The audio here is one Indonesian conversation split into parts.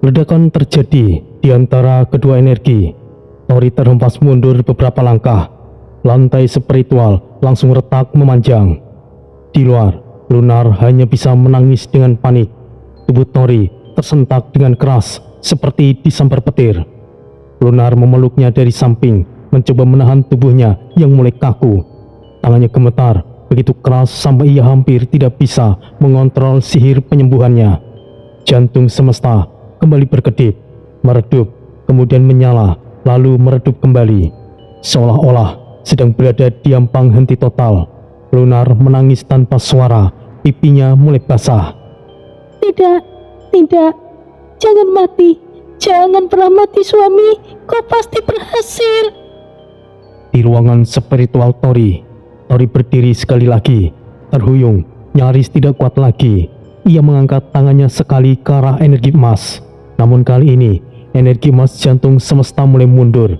Ledakan terjadi di antara kedua energi. Tori terhempas mundur beberapa langkah. Lantai spiritual langsung retak memanjang. Di luar, Lunar hanya bisa menangis dengan panik. Tubuh Tori tersentak dengan keras seperti disambar petir. Lunar memeluknya dari samping, mencoba menahan tubuhnya yang mulai kaku. Tangannya gemetar begitu keras sampai ia hampir tidak bisa mengontrol sihir penyembuhannya. Jantung semesta kembali berkedip, meredup, kemudian menyala, lalu meredup kembali. Seolah-olah sedang berada di ambang henti total. Lunar menangis tanpa suara, pipinya mulai basah. Tidak, jangan mati. Jangan pernah mati suami, kau pasti berhasil. Di ruangan spiritual Tori berdiri sekali lagi, terhuyung, nyaris tidak kuat lagi. Ia mengangkat tangannya sekali ke arah energi emas. Namun kali ini, energi emas jantung semesta mulai mundur.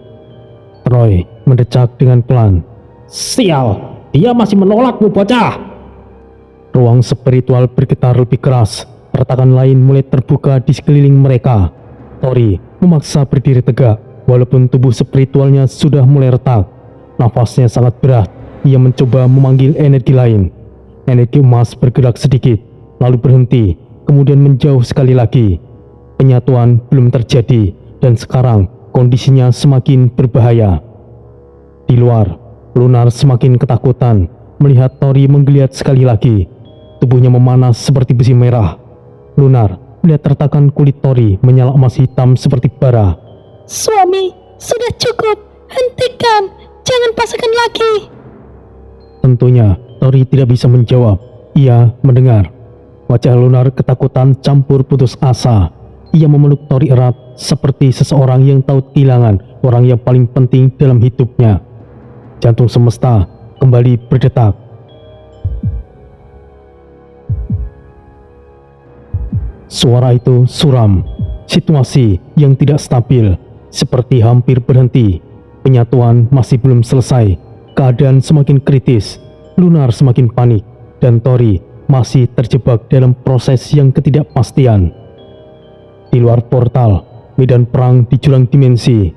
Troy mendecak dengan pelan. Sial, dia masih menolakmu bocah. Ruang spiritual bergetar lebih keras. Retakan lain mulai terbuka di sekeliling mereka. Tori memaksa berdiri tegak, walaupun tubuh spiritualnya sudah mulai retak. Nafasnya sangat berat. Ia mencoba memanggil energi lain. Energi emas bergerak sedikit, lalu berhenti, kemudian menjauh sekali lagi. Penyatuan belum terjadi, dan sekarang kondisinya semakin berbahaya. Di luar, Lunar semakin ketakutan melihat Tori menggeliat sekali lagi. Tubuhnya memanas seperti besi merah. Lunar melihat retakan kulit Tori menyala emas hitam seperti bara. Suami, sudah cukup. Hentikan, jangan pasangkan lagi. Tentunya Tori tidak bisa menjawab. Ia mendengar. Wajah Lunar ketakutan campur putus asa. Ia memeluk Tori erat seperti seseorang yang tahu kehilangan orang yang paling penting dalam hidupnya. Jantung semesta kembali berdetak. Suara itu suram. Situasi yang tidak stabil, seperti hampir berhenti. Penyatuan masih belum selesai. Keadaan semakin kritis. Lunar semakin panik, dan Tori masih terjebak dalam proses yang ketidakpastian. Di luar portal, medan perang di jurang dimensi.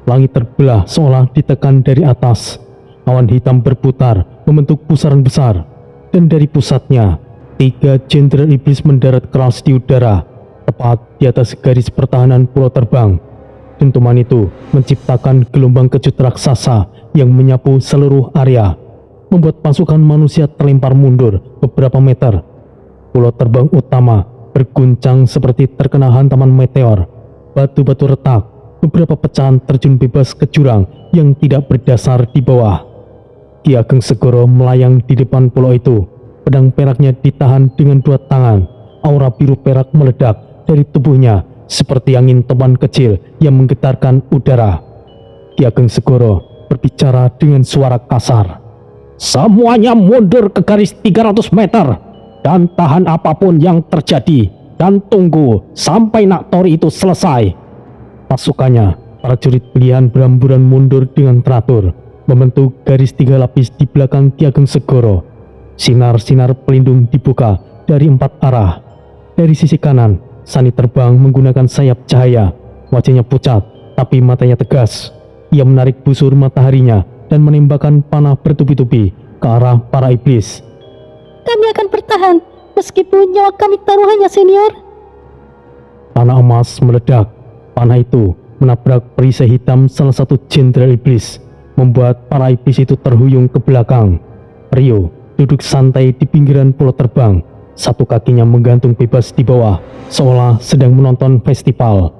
Langit terbelah seolah ditekan dari atas. Awan hitam berputar membentuk pusaran besar, dan dari pusatnya 3 jenderal iblis mendarat keras di udara, tepat di atas garis pertahanan pulau terbang. Dentuman itu menciptakan gelombang kejut raksasa yang menyapu seluruh area, membuat pasukan manusia terlempar mundur beberapa meter. Pulau terbang utama berguncang seperti terkena hantaman meteor. Batu-batu retak, beberapa pecahan terjun bebas ke jurang yang tidak berdasar di bawah. Ki Ageng Segoro melayang di depan pulau itu. Pedang peraknya ditahan dengan 2 tangan. Aura biru perak meledak dari tubuhnya seperti angin topan kecil yang menggetarkan udara. Ki Ageng Segoro berbicara dengan suara kasar. Semuanya mundur ke garis 300 meter dan tahan apapun yang terjadi, dan tunggu sampai Nak Tori itu selesai. Pasukannya, prajurit pilihan berhamburan mundur dengan teratur, membentuk garis 3 lapis di belakang Ki Ageng Segoro. Sinar-sinar pelindung dibuka dari 4 arah. Dari sisi kanan, Sani terbang menggunakan sayap cahaya. Wajahnya pucat, tapi matanya tegas. Ia menarik busur mataharinya dan menembakkan panah bertubi-tubi ke arah para iblis. Kami akan bertahan, meskipun nyawa kami taruhannya, senior. Panah emas meledak. Panah itu menabrak perisai hitam salah satu jenderal iblis, membuat para iblis itu terhuyung ke belakang. Rio duduk santai di pinggiran pulau terbang, satu kakinya menggantung bebas di bawah, seolah sedang menonton festival.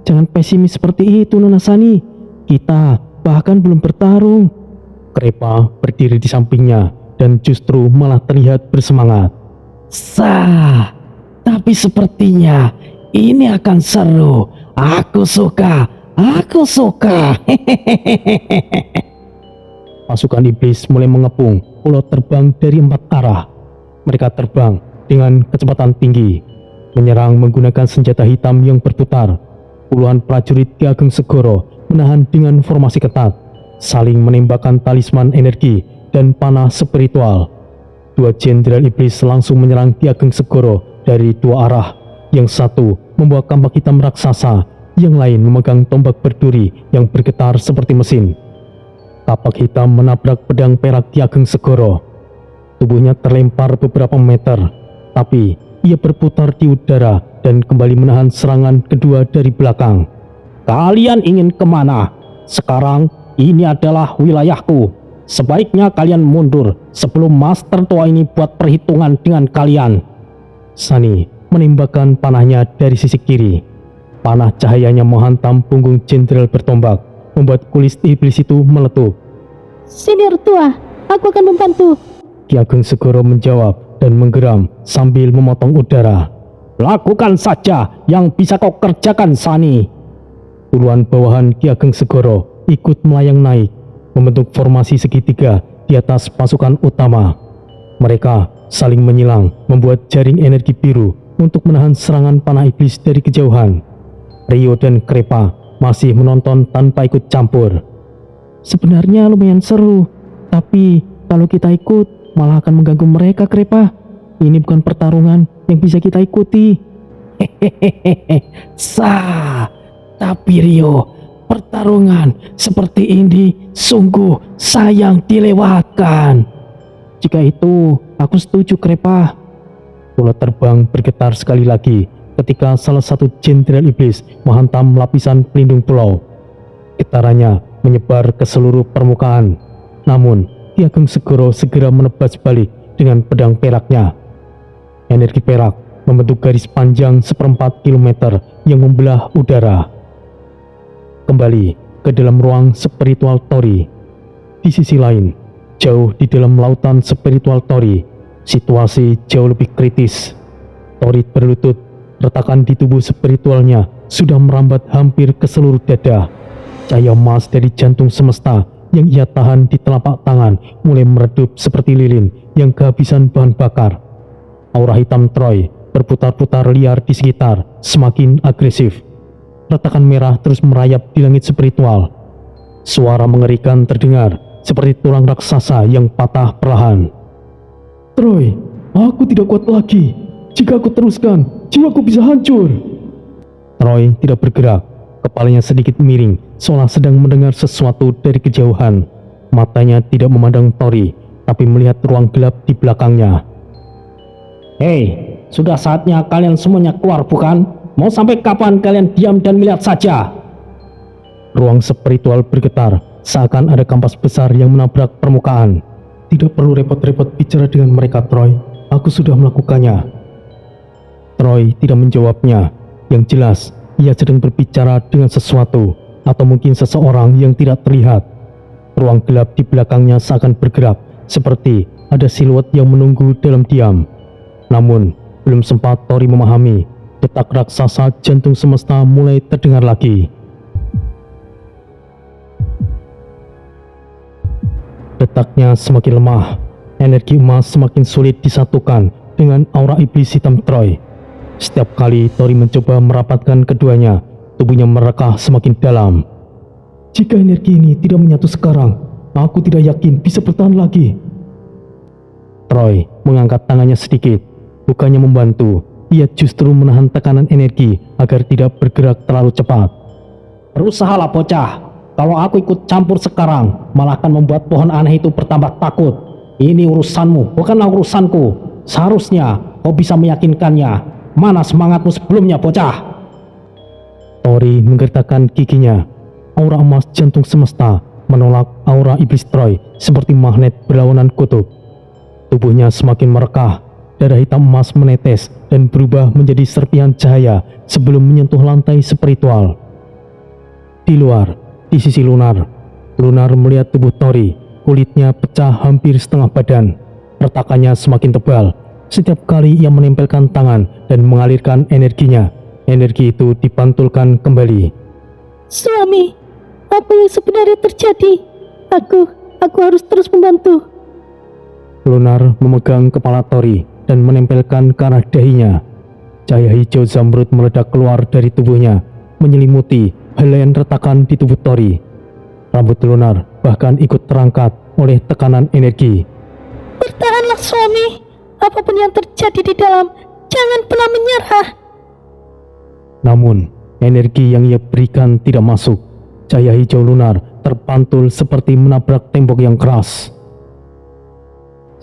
Jangan pesimis seperti itu, Nona Sani. Kita bahkan belum bertarung. Krepa berdiri di sampingnya dan justru malah terlihat bersemangat. Tapi sepertinya ini akan seru. Aku suka. Pasukan iblis mulai mengepung pulau terbang dari 4 arah. Mereka terbang dengan kecepatan tinggi, menyerang menggunakan senjata hitam yang berputar. Puluhan prajurit Ki Ageng Segoro menahan dengan formasi ketat, saling menembakkan talisman energi dan panah spiritual. 2 jenderal iblis langsung menyerang Ki Ageng Segoro dari 2 arah, Yang satu membawa kampak hitam raksasa, yang lain memegang tombak berduri yang bergetar seperti mesin. Kapak hitam menabrak pedang perak Ki Ageng Segoro. Tubuhnya terlempar beberapa meter, tapi ia berputar di udara dan kembali menahan serangan kedua dari belakang. Kalian ingin kemana? Sekarang ini adalah wilayahku. Sebaiknya kalian mundur sebelum Master Tua ini buat perhitungan dengan kalian. Sani menembakkan panahnya dari sisi kiri. Panah cahayanya menghantam punggung jenderal bertombak, membuat kulit iblis itu meletup. Senior tua, aku akan membantu. Ki Ageng Segoro menjawab dan menggeram sambil memotong udara. Lakukan saja yang bisa kau kerjakan, Sani. Puluhan bawahan Ki Ageng Segoro ikut melayang naik, membentuk formasi segitiga di atas pasukan utama. Mereka saling menyilang, membuat jaring energi biru untuk menahan serangan panah iblis dari kejauhan. Rio dan Krepa masih menonton tanpa ikut campur. Sebenarnya lumayan seru, tapi kalau kita ikut malah akan mengganggu mereka, Krepa. Ini bukan pertarungan yang bisa kita ikuti. Hehehe, tapi Rio, pertarungan seperti ini sungguh sayang dilewatkan. Jika itu, aku setuju, Krepa. Bola terbang bergetar sekali lagi ketika salah satu jenderal iblis menghantam lapisan pelindung pulau. Getarannya menyebar ke seluruh permukaan. Namun, Ki Ageng Segoro segera menebas balik dengan pedang peraknya. Energi perak membentuk garis panjang 1/4 kilometer yang membelah udara. Kembali ke dalam ruang spiritual Tori. Di sisi lain, jauh di dalam lautan spiritual Tori, situasi jauh lebih kritis. Tori berlutut, retakan di tubuh spiritualnya sudah merambat hampir ke seluruh dada. Cahaya emas dari jantung semesta yang ia tahan di telapak tangan mulai meredup seperti lilin yang kehabisan bahan bakar. Aura hitam Troy berputar-putar liar di sekitar, semakin agresif. Retakan merah terus merayap di langit spiritual. Suara mengerikan terdengar, seperti tulang raksasa yang patah perlahan. Troy, aku tidak kuat lagi. Jika aku teruskan, jiwaku bisa hancur. Troy tidak bergerak, kepalanya sedikit miring, seolah sedang mendengar sesuatu dari kejauhan. Matanya tidak memandang Tori, tapi melihat ruang gelap di belakangnya. Hei, sudah saatnya kalian semuanya keluar, bukan? Mau sampai kapan kalian diam dan melihat saja? Ruang spiritual bergetar, seakan ada kampas besar yang menabrak permukaan. Tidak perlu repot-repot bicara dengan mereka, Troy. Aku sudah melakukannya. Troy tidak menjawabnya. Yang jelas, ia sedang berbicara dengan sesuatu, atau mungkin seseorang yang tidak terlihat. Ruang gelap di belakangnya seakan bergerak, seperti ada siluet yang menunggu dalam diam. Namun, belum sempat Tori memahami, detak raksasa jantung semesta mulai terdengar lagi. Detaknya semakin lemah, energi emas semakin sulit disatukan dengan aura iblis hitam Troy. Setiap kali Tori mencoba merapatkan keduanya, tubuhnya merekah semakin dalam. Jika energi ini tidak menyatu sekarang, aku tidak yakin bisa bertahan lagi. Troy mengangkat tangannya sedikit, bukannya membantu, ia justru menahan tekanan energi agar tidak bergerak terlalu cepat. Berusahalah bocah, kalau aku ikut campur sekarang, malah akan membuat pohon aneh itu bertambah takut. Ini urusanmu, bukanlah urusanku. Seharusnya kau bisa meyakinkannya. Mana semangatmu sebelumnya, bocah? Tori menggertakkan giginya. Aura emas jantung semesta menolak aura iblis Troy seperti magnet berlawanan kutub. Tubuhnya semakin merekah, darah hitam emas menetes dan berubah menjadi serpihan cahaya sebelum menyentuh lantai spiritual. Di luar, di sisi Lunar melihat tubuh Tori, kulitnya pecah hampir setengah badan. Retakannya semakin tebal. Setiap kali ia menempelkan tangan dan mengalirkan energinya, energi itu dipantulkan kembali. Suami, apa yang sebenarnya terjadi? Aku harus terus membantu. Lunar memegang kepala Tori dan menempelkan ke arah dahinya. Cahaya hijau zamrud meledak keluar dari tubuhnya, menyelimuti helaian retakan di tubuh Tori. Rambut Lunar bahkan ikut terangkat oleh tekanan energi. Bertahanlah suami, apapun yang terjadi di dalam, jangan pernah menyerah. Namun, energi yang ia berikan tidak masuk. Cahaya hijau lunar terpantul seperti menabrak tembok yang keras.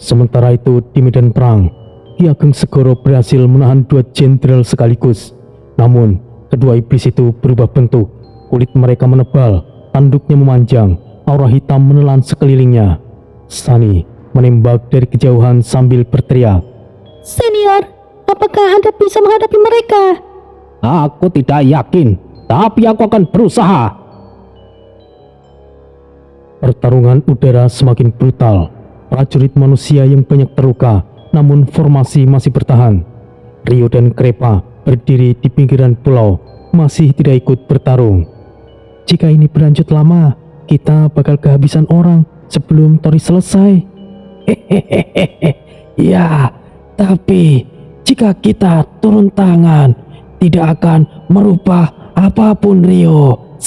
Sementara itu di medan perang, Ki Ageng Segoro berhasil menahan 2 jenderal sekaligus. Namun, kedua iblis itu berubah bentuk. Kulit mereka menebal, tanduknya memanjang, aura hitam menelan sekelilingnya. Sunny menembak dari kejauhan sambil berteriak, Senior, apakah Anda bisa menghadapi mereka? Aku tidak yakin, tapi aku akan berusaha. Pertarungan udara semakin brutal. Prajurit manusia yang banyak terluka, namun formasi masih bertahan. Rio dan Krepa berdiri di pinggiran pulau, masih tidak ikut bertarung. Jika ini berlanjut lama, kita bakal kehabisan orang sebelum Tori selesai. Ya, tapi jika kita turun tangan, tidak akan merubah apapun, Rio.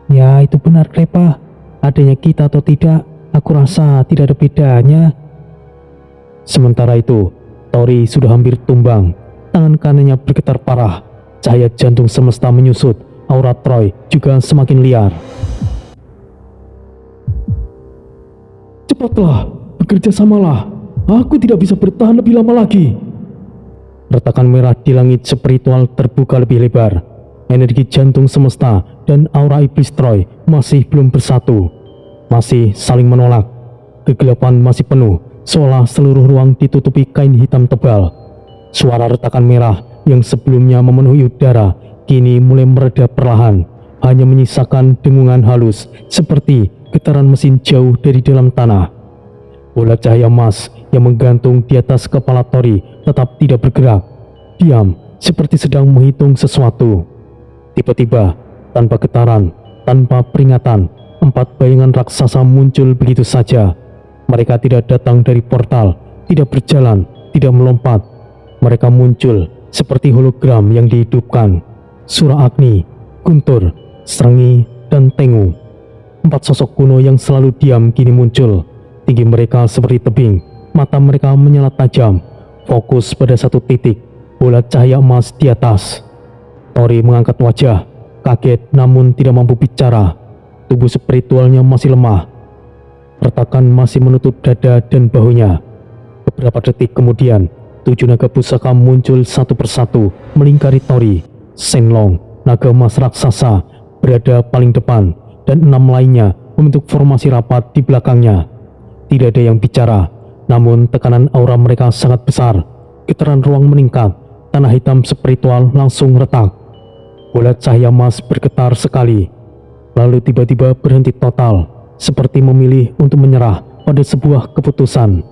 Ya, itu benar, Krepa. Adanya kita atau tidak, aku rasa tidak ada bedanya. Sementara itu, Tori sudah hampir tumbang. Tangan kanannya bergetar parah. Cahaya jantung semesta menyusut. Aura Troy juga semakin liar. Cepatlah, bekerja samalah. Aku tidak bisa bertahan lebih lama lagi. Retakan merah di langit spiritual terbuka lebih lebar. Energi jantung semesta dan aura iblis Troy masih belum bersatu. Masih saling menolak. Kegelapan masih penuh, seolah seluruh ruang ditutupi kain hitam tebal. Suara retakan merah yang sebelumnya memenuhi udara kini mulai mereda perlahan, hanya menyisakan dengungan halus seperti getaran mesin jauh dari dalam tanah. Bola cahaya emas yang menggantung di atas kepala Tori tetap tidak bergerak, diam seperti sedang menghitung sesuatu. Tiba-tiba, tanpa getaran, tanpa peringatan, 4 bayangan raksasa muncul begitu saja. Mereka tidak datang dari portal, tidak berjalan, tidak melompat. Mereka muncul seperti hologram yang dihidupkan. Sura Agni, Guntur, Srengi, dan Tengu. 4 sosok kuno yang selalu diam kini muncul. Tinggi mereka seperti tebing, mata mereka menyala tajam, fokus pada satu titik, bola cahaya emas di atas. Tori mengangkat wajah, kaget namun tidak mampu bicara. Tubuh spiritualnya masih lemah. Retakan masih menutup dada dan bahunya. Beberapa detik kemudian, 7 naga pusaka muncul satu persatu melingkari Tori. Shenlong, naga emas raksasa, berada paling depan, dan 6 lainnya membentuk formasi rapat di belakangnya. Tidak ada yang bicara, namun tekanan aura mereka sangat besar. Getaran ruang meningkat, tanah hitam spiritual langsung retak. Bola cahaya emas bergetar sekali, lalu tiba-tiba berhenti total, seperti memilih untuk menyerah pada sebuah keputusan.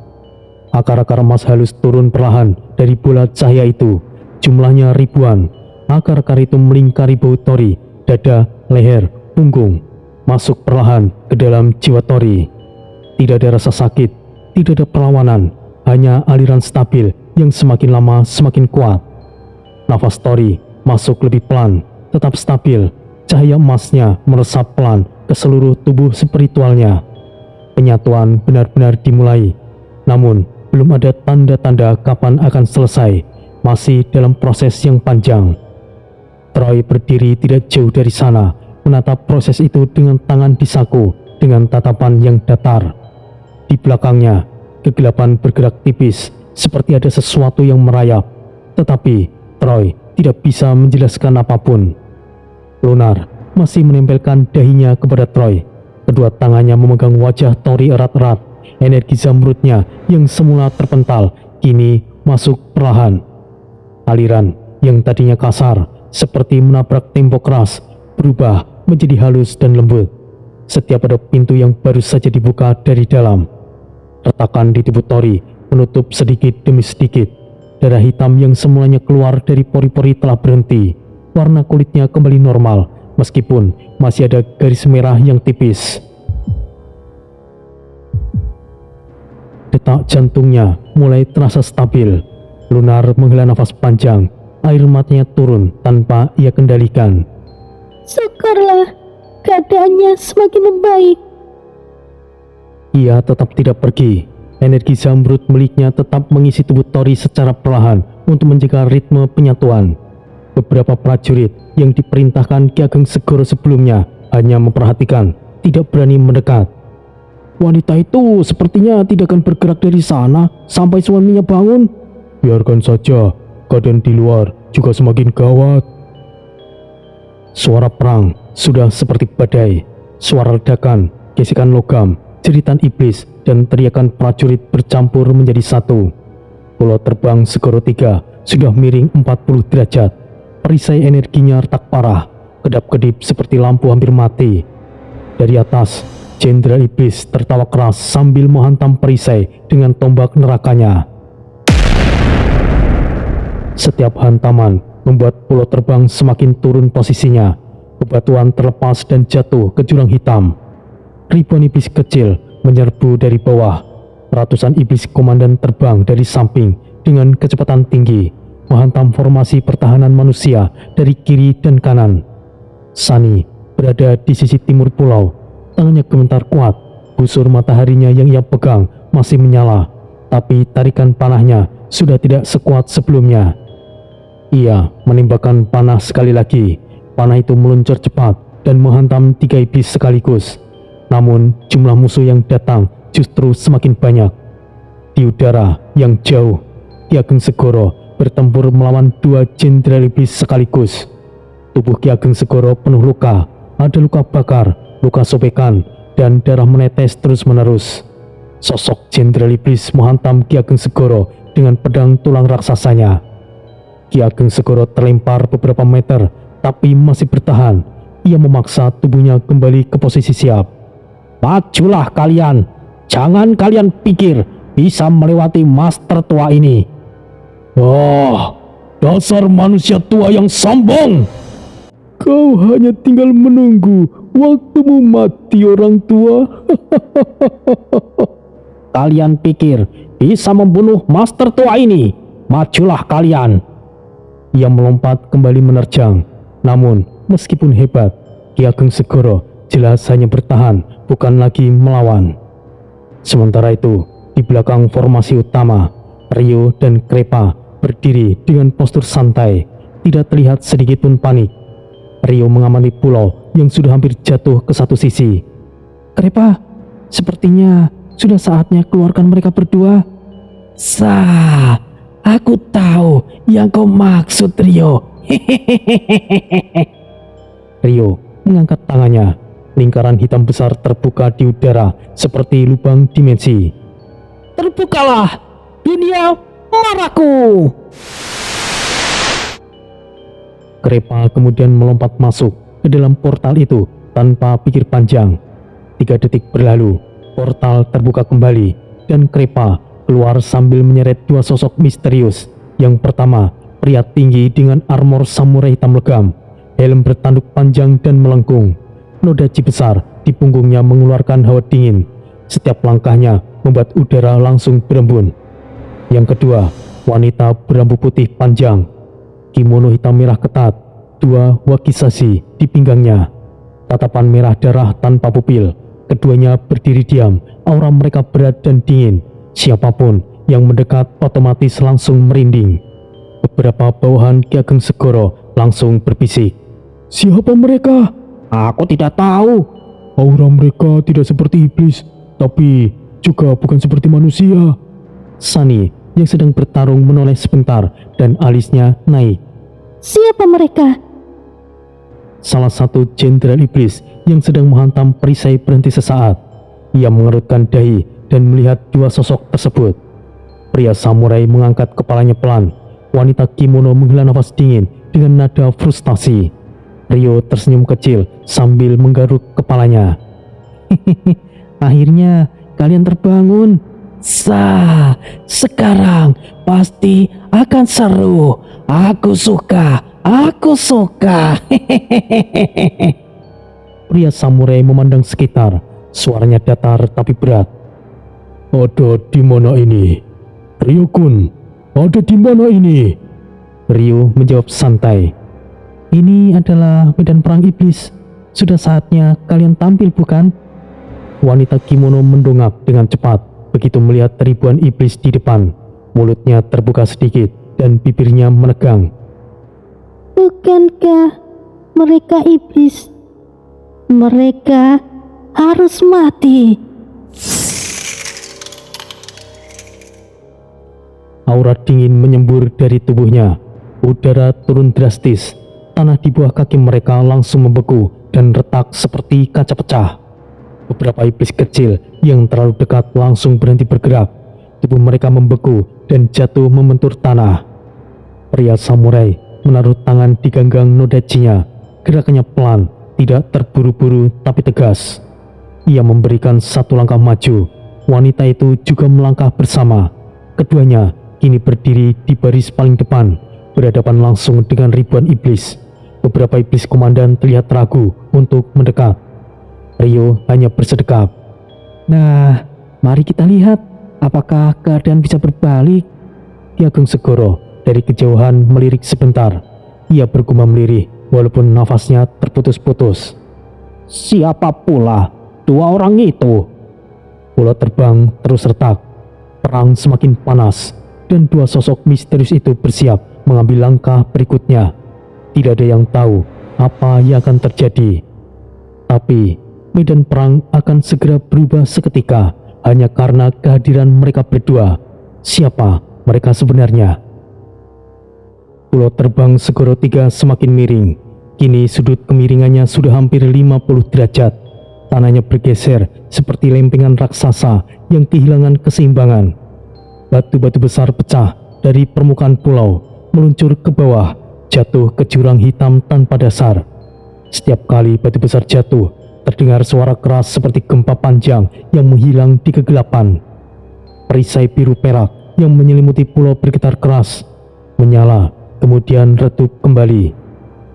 Akar-akar emas halus turun perlahan dari bola cahaya itu, jumlahnya ribuan. Akar-akar itu melingkari bahu Tori, dada, leher, punggung, masuk perlahan ke dalam jiwa Tori. Tidak ada rasa sakit, tidak ada perlawanan, hanya aliran stabil yang semakin lama semakin kuat. Nafas Tori masuk lebih pelan, tetap stabil. Cahaya emasnya meresap pelan ke seluruh tubuh spiritualnya. Penyatuan benar-benar dimulai, namun belum ada tanda-tanda kapan akan selesai. Masih dalam proses yang panjang. Troy berdiri tidak jauh dari sana, menatap proses itu dengan tangan di saku, dengan tatapan yang datar. Di belakangnya, kegelapan bergerak tipis, seperti ada sesuatu yang merayap. Tetapi Troy tidak bisa menjelaskan apapun. Lunar masih menempelkan dahinya kepada Troy. Kedua tangannya memegang wajah Tori erat-erat. Energi zamrudnya yang semula terpental, kini masuk perlahan. Aliran yang tadinya kasar, seperti menabrak tembok keras, berubah menjadi halus dan lembut. Setiap ada pintu yang baru saja dibuka dari dalam. Retakan di tubuh Tori menutup sedikit demi sedikit. Darah hitam yang semulanya keluar dari pori-pori telah berhenti. Warna kulitnya kembali normal, meskipun masih ada garis merah yang tipis. Detak jantungnya mulai terasa stabil. Lunar menghela nafas panjang. Air matanya turun tanpa ia kendalikan. Syukurlah, keadaannya semakin membaik. Ia tetap tidak pergi. Energi zamrud miliknya tetap mengisi tubuh Tori secara perlahan untuk menjaga ritme penyatuan. beberapa prajurit yang diperintahkan Ki Ageng Segoro sebelumnya hanya memperhatikan, tidak berani mendekat. Wanita itu sepertinya tidak akan bergerak dari sana sampai suaminya bangun. Biarkan saja, keadaan di luar juga semakin gawat. Suara perang sudah seperti badai. Suara ledakan, gesekan logam, jeritan iblis, dan teriakan prajurit bercampur menjadi satu. Pulau terbang Segoro III sudah miring 40 derajat. Perisai energinya retak parah, kedap-kedip seperti lampu hampir mati. Dari atas, Jenderal Iblis tertawa keras sambil menghantam perisai dengan tombak nerakanya. Setiap hantaman membuat pulau terbang semakin turun posisinya. Bebatuan terlepas dan jatuh ke jurang hitam. Ribuan iblis kecil menyerbu dari bawah. Ratusan iblis komandan terbang dari samping dengan kecepatan tinggi, menghantam formasi pertahanan manusia dari kiri dan kanan. Sani berada di sisi timur pulau. Tangannya gemetar kuat. Busur mataharinya yang ia pegang masih menyala, tapi tarikan panahnya sudah tidak sekuat sebelumnya. Ia menembakkan panah sekali lagi. Panah itu meluncur cepat dan menghantam 3 iblis sekaligus. Namun jumlah musuh yang datang justru semakin banyak. Di udara yang jauh, Ki Ageng Segoro bertempur melawan 2 jenderal iblis sekaligus. Tubuh Ki Ageng Segoro penuh luka. Ada luka bakar, luka sobekan, dan darah menetes terus-menerus. Sosok jenderal iblis menghantam Ki Ageng Segoro dengan pedang tulang raksasanya. Ki Ageng Segoro terlempar beberapa meter, tapi masih bertahan. Ia memaksa tubuhnya kembali ke posisi siap. Majulah kalian, jangan kalian pikir bisa melewati master tua ini. Oh, dasar manusia tua yang sombong! Kau hanya tinggal menunggu waktumu mati, orang tua. Kalian pikir bisa membunuh master tua ini? Majulah kalian. Ia melompat kembali menerjang. Namun meskipun hebat, Ki Ageng Segoro jelas hanya bertahan, bukan lagi melawan. Sementara itu, di belakang formasi utama, Rio dan Krepa berdiri dengan postur santai, tidak terlihat sedikit pun panik. Rio mengamati pulau yang sudah hampir jatuh ke satu sisi. Krepa, sepertinya sudah saatnya keluarkan mereka berdua. Sah, aku tahu yang kau maksud, Rio. Rio mengangkat tangannya. Lingkaran hitam besar terbuka di udara seperti lubang dimensi. Terbukalah dunia maraku. Krepa kemudian melompat masuk ke dalam portal itu tanpa pikir panjang. 3 detik berlalu, portal terbuka kembali dan Krepa keluar sambil menyeret 2 sosok misterius. Yang pertama, pria tinggi dengan armor samurai hitam legam, helm bertanduk panjang dan melengkung. Noda ji besar di punggungnya mengeluarkan hawa dingin. Setiap langkahnya membuat udara langsung berembun. Yang kedua, wanita berambut putih panjang, kimono hitam merah ketat, 2 wakizashi di pinggangnya, tatapan merah darah tanpa pupil. Keduanya berdiri diam, aura mereka berat dan dingin. Siapapun yang mendekat otomatis langsung merinding. Beberapa bawahan Ki Ageng Segoro langsung berbisik. Siapa mereka? Aku tidak tahu. Aura mereka tidak seperti iblis, tapi juga bukan seperti manusia. Sani yang sedang bertarung menoleh sebentar dan alisnya naik. Siapa mereka? Salah satu jenderal iblis yang sedang menghantam perisai berhenti sesaat. Ia mengerutkan dahi dan melihat 2 sosok tersebut. Pria samurai mengangkat kepalanya pelan. Wanita kimono menghela nafas dingin dengan nada frustasi. Rio tersenyum kecil sambil menggaruk kepalanya. Akhirnya kalian terbangun. Sah, sekarang pasti akan seru. Aku suka, aku suka. Pria samurai memandang sekitar. Suaranya datar tapi berat. Ada di mana ini? Rio-kun, ada di mana ini? Rio menjawab santai. Ini adalah medan perang iblis. Sudah saatnya kalian tampil, bukan? Wanita kimono mendongak dengan cepat begitu melihat ribuan iblis di depan. Mulutnya terbuka sedikit dan bibirnya menegang. Bukankah mereka iblis? Mereka harus mati. Aura dingin menyembur dari tubuhnya. Udara turun drastis. Tanah di bawah kaki mereka langsung membeku dan retak seperti kaca pecah. Beberapa iblis kecil yang terlalu dekat langsung berhenti bergerak. Tubuh mereka membeku dan jatuh membentur tanah. Pria samurai menaruh tangan di ganggang nodachinya. Gerakannya pelan, tidak terburu-buru tapi tegas. Ia memberikan satu langkah maju. Wanita itu juga melangkah bersama. Keduanya kini berdiri di baris paling depan, berhadapan langsung dengan ribuan iblis. Beberapa iblis komandan terlihat ragu untuk mendekat. Ryo hanya bersedekap. Nah, mari kita lihat apakah keadaan bisa berbalik. Ki Ageng Segoro dari kejauhan melirik sebentar. Ia bergumam lirih walaupun nafasnya terputus-putus. Siapa pula dua orang itu? Pulau terbang terus retak. Perang semakin panas dan dua sosok misterius itu bersiap mengambil langkah berikutnya. Tidak ada yang tahu apa yang akan terjadi. Tapi medan perang akan segera berubah seketika hanya karena kehadiran mereka berdua. Siapa mereka sebenarnya? Pulau terbang Segoro 3 semakin miring. Kini sudut kemiringannya sudah hampir 50 derajat. Tanahnya bergeser seperti lempengan raksasa yang kehilangan keseimbangan. Batu-batu besar pecah dari permukaan pulau, meluncur ke bawah, jatuh ke jurang hitam tanpa dasar. Setiap kali batu besar jatuh, terdengar suara keras seperti gempa panjang yang menghilang di kegelapan. Perisai biru perak yang menyelimuti pulau bergetar keras, menyala, kemudian redup kembali.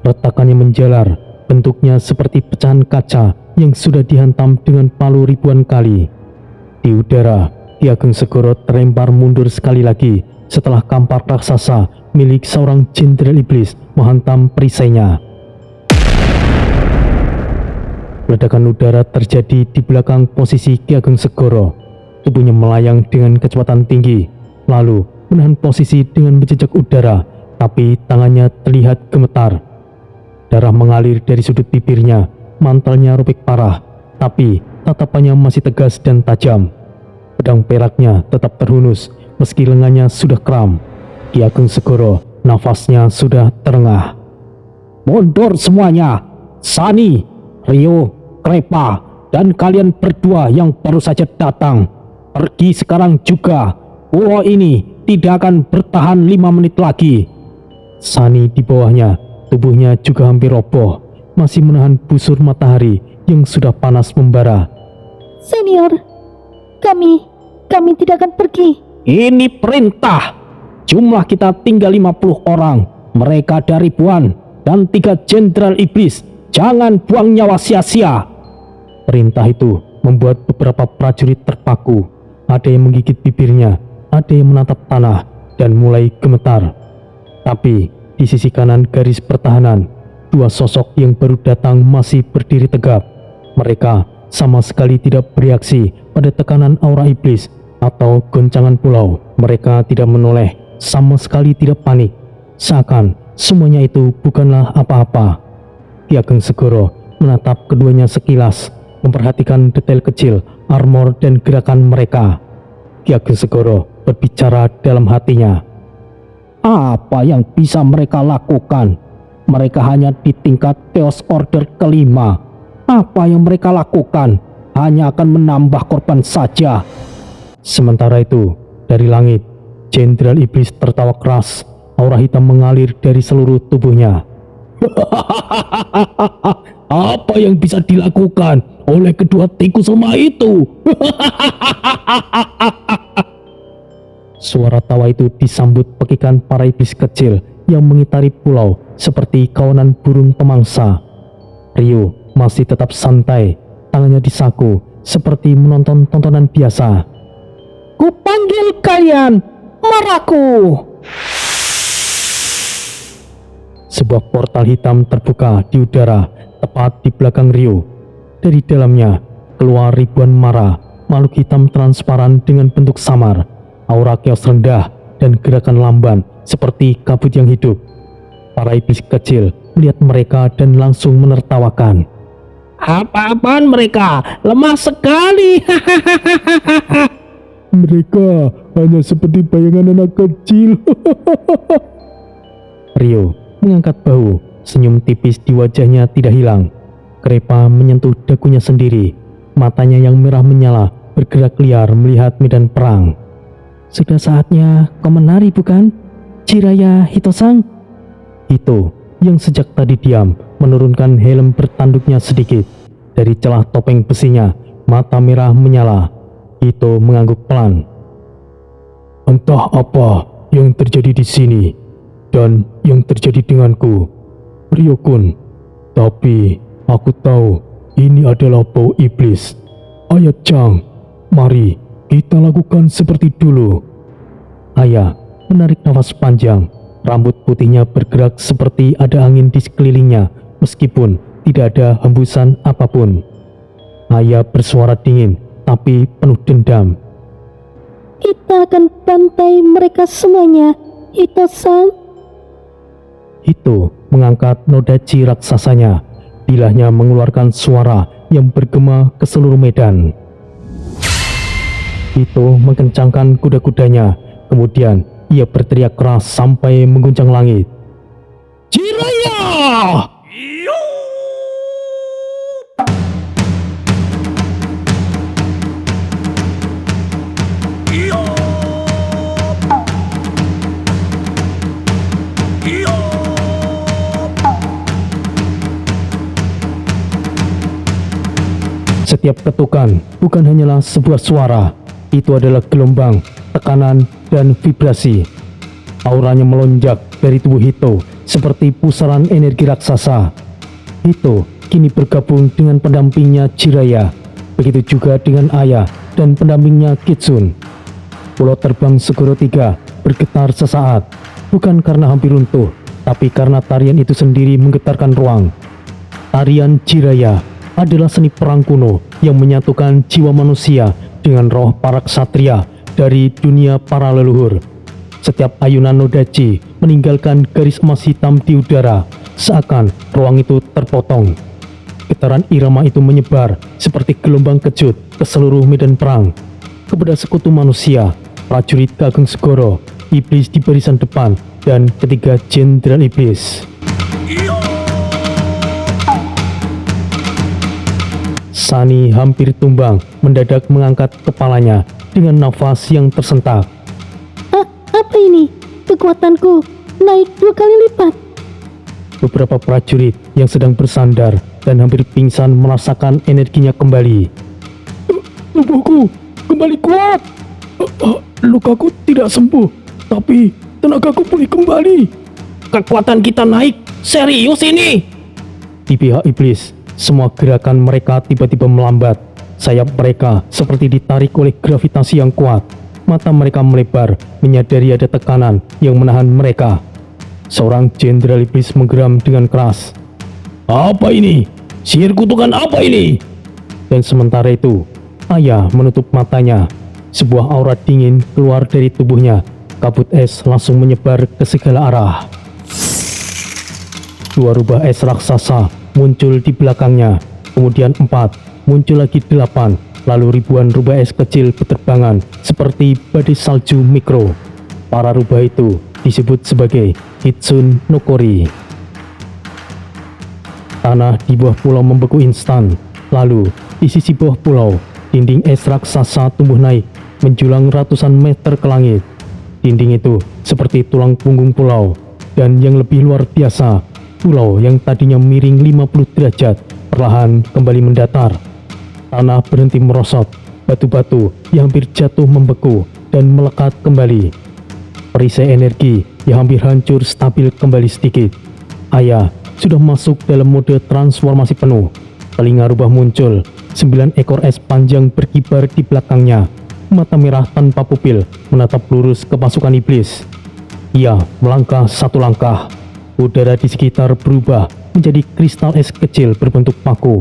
Retakannya menjalar, bentuknya seperti pecahan kaca yang sudah dihantam dengan palu ribuan kali. Di udara, Ki Ageng Segoro terlempar mundur sekali lagi setelah kampak raksasa milik seorang jenderal iblis menghantam perisainya. Ledakan udara terjadi di belakang posisi Ki Ageng Segoro. Tubuhnya melayang dengan kecepatan tinggi, lalu menahan posisi dengan menjejak udara, tapi tangannya terlihat gemetar. Darah mengalir dari sudut bibirnya, mantelnya robek parah, tapi tatapannya masih tegas dan tajam. Pedang peraknya tetap terhunus meski lengannya sudah kram. Ki Ageng Segoro nafasnya sudah terengah. Mundur semuanya, Sani, Ryo, Krepa, dan kalian berdua yang baru saja datang. Pergi sekarang juga. Pulau ini tidak akan bertahan 5 menit lagi. Sani di bawahnya, tubuhnya juga hampir roboh, masih menahan busur matahari yang sudah panas membara. Senior, kami tidak akan pergi. Ini perintah. Jumlah kita tinggal 50 orang. Mereka ada ribuan dan 3 jenderal iblis. Jangan buang nyawa sia-sia. Perintah itu membuat beberapa prajurit terpaku. Ada yang menggigit bibirnya, ada yang menatap tanah dan mulai gemetar. Tapi di sisi kanan garis pertahanan, dua sosok yang baru datang masih berdiri tegap. Mereka sama sekali tidak bereaksi pada tekanan aura iblis atau goncangan pulau. Mereka tidak menoleh, sama sekali tidak panik. Seakan semuanya itu bukanlah apa-apa. Ki Ageng Segoro menatap keduanya sekilas, memperhatikan detail kecil, armor dan gerakan mereka. Ki Ageng Segoro berbicara dalam hatinya. Apa yang bisa mereka lakukan? Mereka hanya di tingkat Chaos Order kelima. Apa yang mereka lakukan hanya akan menambah korban saja. Sementara itu, dari langit, Jenderal Iblis tertawa keras. Aura hitam mengalir dari seluruh tubuhnya. Apa yang bisa dilakukan oleh kedua tikus lemah itu? Suara tawa itu disambut pekikan para iblis kecil yang mengitari pulau seperti kawanan burung pemangsa. Ryo masih tetap santai, tangannya di saku seperti menonton tontonan biasa. Kupanggil kalian, maraku! Sebuah portal hitam terbuka di udara tepat di belakang Ryo. Dari dalamnya keluar ribuan mara, makhluk hitam transparan dengan bentuk samar, aura chaos rendah dan gerakan lamban seperti kabut yang hidup. Para iblis kecil melihat mereka dan langsung menertawakan. Apa-apaan mereka? Lemah sekali. Mereka hanya seperti bayangan anak kecil. Rio mengangkat bahu, senyum tipis di wajahnya tidak hilang. Krepa menyentuh dagunya sendiri, matanya yang merah menyala bergerak liar melihat medan perang. Sudah saatnya kau menari bukan, Jiraiya Hitosang? Hito yang sejak tadi diam menurunkan helm bertanduknya sedikit. Dari celah topeng besinya, mata merah menyala. Hito mengangguk pelan. Entah apa yang terjadi di sini dan yang terjadi denganku, Ryo-kun. Tapi aku tahu ini adalah bau iblis. Ayah Chang, mari kita lakukan seperti dulu. Ayah menarik nafas panjang. Rambut putihnya bergerak seperti ada angin di sekelilingnya, meskipun tidak ada hembusan apapun. Ayah bersuara dingin, tapi penuh dendam. Kita akan bantai mereka semuanya, Hitosang. Hito mengangkat nodachi raksasanya. Bilahnya mengeluarkan suara yang bergema ke seluruh medan. Hito mengencangkan kuda-kudanya. Kemudian ia berteriak keras sampai mengguncang langit. Jiraiya! Setiap ketukan bukan hanyalah sebuah suara, itu adalah gelombang, tekanan, dan vibrasi. Auranya melonjak dari tubuh Hito seperti pusaran energi raksasa. Hito kini bergabung dengan pendampingnya Jiraiya, begitu juga dengan Ayah dan pendampingnya Kitsun. Pulau terbang Segoro 3 bergetar sesaat, bukan karena hampir runtuh, tapi karena tarian itu sendiri menggetarkan ruang. Tarian Jiraiya adalah seni perang kuno yang menyatukan jiwa manusia dengan roh para ksatria dari dunia para leluhur. Setiap ayunan nodachi meninggalkan garis emas hitam di udara, seakan ruang itu terpotong. Getaran irama itu menyebar seperti gelombang kejut ke seluruh medan perang. Kepada sekutu manusia, prajurit Kageng Segoro, iblis di barisan depan, dan ketiga jenderal iblis. Sunny hampir tumbang, mendadak mengangkat kepalanya dengan nafas yang tersentak. Apa ini? Kekuatanku naik 2 kali lipat. Beberapa prajurit yang sedang bersandar dan hampir pingsan merasakan energinya kembali. Tubuhku kembali kuat. Lukaku tidak sembuh, tapi tenagaku pulih kembali. Kekuatan kita naik. Serius ini? Di pihak iblis, semua gerakan mereka tiba-tiba melambat. Sayap mereka seperti ditarik oleh gravitasi yang kuat. Mata mereka melebar, menyadari ada tekanan yang menahan mereka. Seorang jenderal iblis menggeram dengan keras. Apa ini? Sihir kutukan apa ini? Dan sementara itu, Ayah menutup matanya. Sebuah aura dingin keluar dari tubuhnya. Kabut es langsung menyebar ke segala arah. 2 rubah es raksasa muncul di belakangnya, kemudian 4, muncul lagi 8, lalu ribuan rubah es kecil berterbangan seperti badai salju mikro. Para rubah itu disebut sebagai Hitsun no Kori. Tanah di bawah pulau membeku instan, lalu di sisi bawah pulau, dinding es raksasa tumbuh naik, menjulang ratusan meter ke langit. Dinding itu seperti tulang punggung pulau, dan yang lebih luar biasa, pulau yang tadinya miring 50 derajat perlahan kembali mendatar. Tanah berhenti merosot, batu-batu yang hampir jatuh membeku dan melekat kembali. Perisai energi yang hampir hancur stabil kembali sedikit. Ayah sudah masuk dalam mode transformasi penuh. Telinga rubah muncul, 9 ekor es panjang berkibar di belakangnya. Mata merah tanpa pupil menatap lurus ke pasukan iblis. Ia melangkah 1 langkah. Udara di sekitar berubah menjadi kristal es kecil berbentuk paku.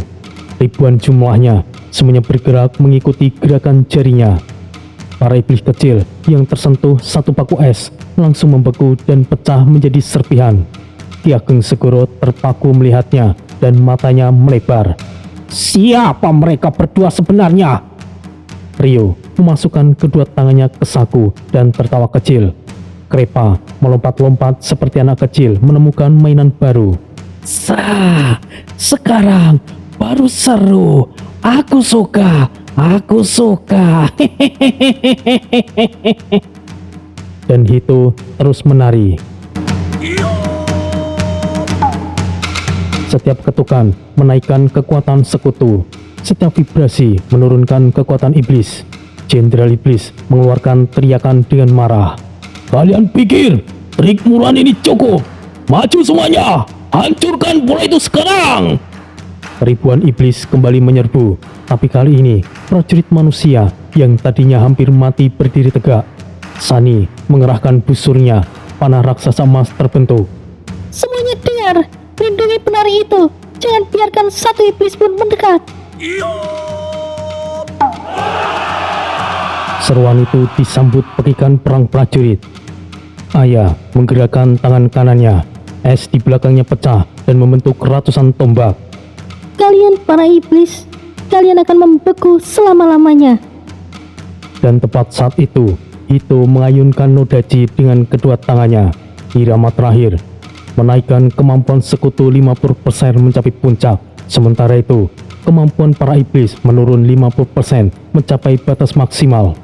Ribuan jumlahnya, semuanya bergerak mengikuti gerakan jarinya. Para iblis kecil yang tersentuh 1 paku es langsung membeku dan pecah menjadi serpihan. Ki Ageng Segoro terpaku melihatnya dan matanya melebar. Siapa mereka berdua sebenarnya? Rio memasukkan kedua tangannya ke saku dan tertawa kecil. Krepa melompat-lompat seperti anak kecil menemukan mainan baru. Sekarang baru seru. Aku suka. Dan Hito terus menari. Setiap ketukan menaikkan kekuatan sekutu. Setiap vibrasi menurunkan kekuatan iblis. Jenderal Iblis mengeluarkan teriakan dengan marah. Kalian pikir trik murahan ini cukup? Maju semuanya. Hancurkan bola itu sekarang. Ribuan iblis kembali menyerbu. Tapi kali ini prajurit manusia yang tadinya hampir mati berdiri tegak. Sani mengerahkan busurnya. Panah raksasa emas terbentuk. Semuanya dengar, lindungi penari itu. Jangan biarkan satu iblis pun mendekat. Seruan itu disambut pekikan perang prajurit. Aya menggerakkan tangan kanannya. Es di belakangnya pecah dan membentuk ratusan tombak. Kalian para iblis, kalian akan membeku selama-lamanya. Dan tepat saat itu, Hito mengayunkan Nodachi dengan kedua tangannya. Irama terakhir menaikkan kemampuan sekutu 50% mencapai puncak. Sementara itu, kemampuan para iblis menurun 50% mencapai batas maksimal.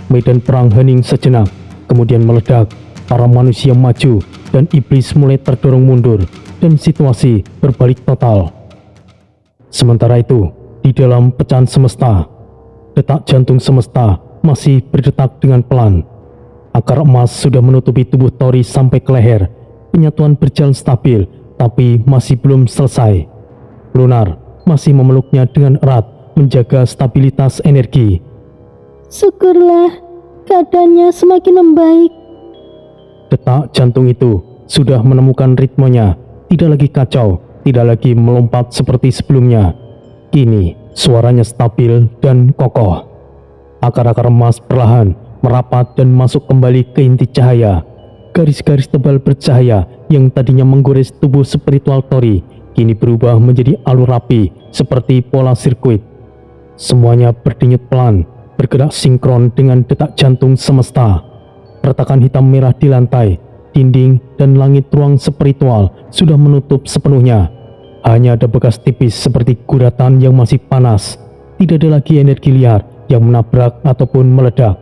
Medan perang hening sejenak, kemudian meledak. Para manusia maju dan iblis mulai terdorong mundur dan situasi berbalik total. Sementara itu, di dalam pecahan semesta, detak jantung semesta masih berdetak dengan pelan. Akar emas sudah menutupi tubuh Tori sampai ke leher. Penyatuan berjalan stabil, tapi masih belum selesai. Lunar masih memeluknya dengan erat, menjaga stabilitas energi. Syukurlah, keadaannya semakin membaik. Detak jantung itu sudah menemukan ritmenya, tidak lagi kacau, tidak lagi melompat seperti sebelumnya. Kini suaranya stabil dan kokoh. Akar-akar emas perlahan merapat dan masuk kembali ke inti cahaya. Garis-garis tebal bercahaya yang tadinya menggores tubuh spiritual Tori kini berubah menjadi alur rapi seperti pola sirkuit. Semuanya berdenyut pelan, bergerak sinkron dengan detak jantung semesta. Retakan hitam merah di lantai, dinding, dan langit ruang spiritual sudah menutup sepenuhnya. Hanya ada bekas tipis seperti guratan yang masih panas. Tidak ada lagi energi liar yang menabrak ataupun meledak.